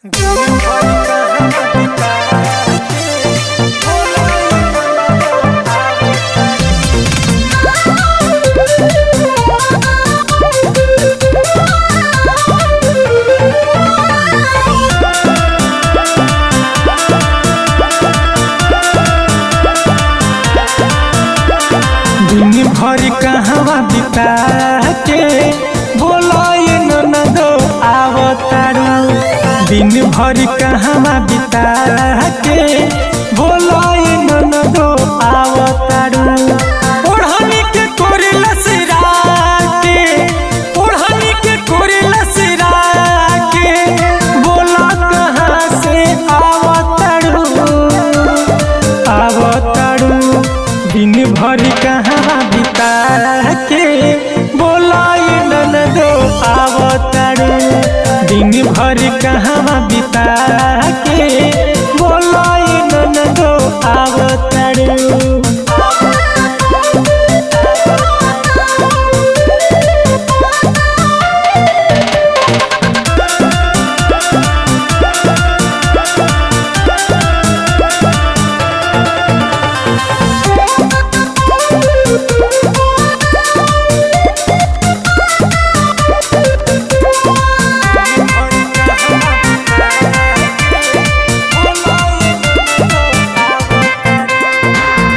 दिन भर कहवा बिता के बोलो ये ननदो आवतारू। दिन भर कहवा बिता के बोलो ये ननदो आवतारू। ओढ़नी के कोरे लसरा के, ओढ़नी के कोरे लसरा के बोला कहाँ से आवतारू आवतारू। दिन भर कहाँ बिता के बोला ये ननदो आवतारू। दिन भर कहाँ बिता के बोला ये ननदो आवतारू।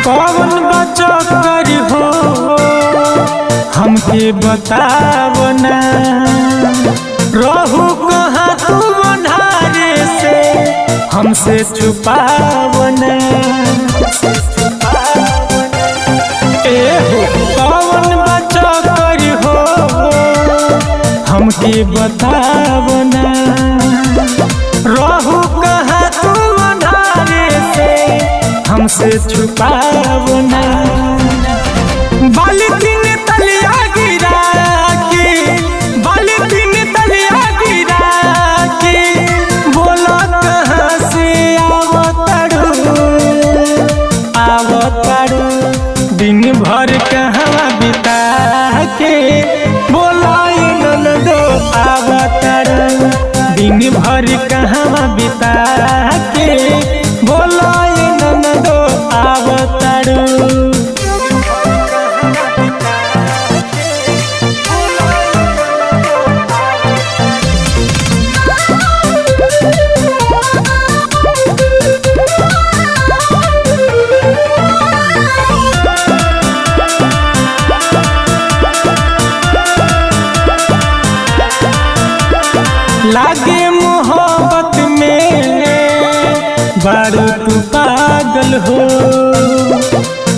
कौन बचकर हो हमके बताओ ना। रहू कहाँ तू अन्हारे से हमसे छुपाओ ना। ए हो कौन बचकर हो हमके बताओ ना। रहू कहाँ तू अन्हारे से हमसे छुपाओ ना। बाल्टी में तलिया गिरा के, बाल्टी में तलिया गिरा के बोला कहाँ से आवतारू आवतारू। दिन भर कहाँ बिता के बोला ये ननदो आवतारू। दिन भर कहाँ बिता के बोला ये ननदो आवतारू। लागे मोहब्बत में बारू तू पागल हो।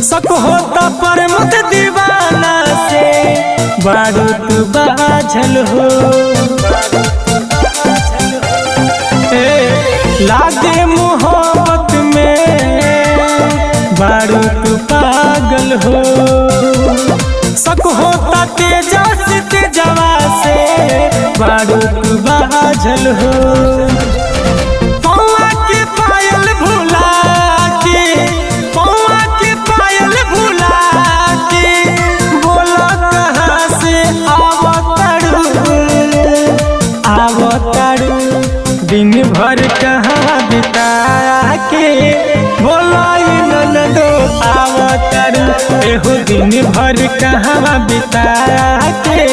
शक होता पर मत दीवाना से बारू तू बाझल हो। लागे मोहब्बत में बारू तू पागल हो। शक होता तेजा से तेजवा से बारू तू बाझल हो। पौआ के पायल भुला के, पौआ के पायल भुला के बोला कहाँ से आवतारू आवतारू। दिन भर कहाँ बिता के बोला ये ननदो आवतारू। एहो दिन भर कहाँ बिता के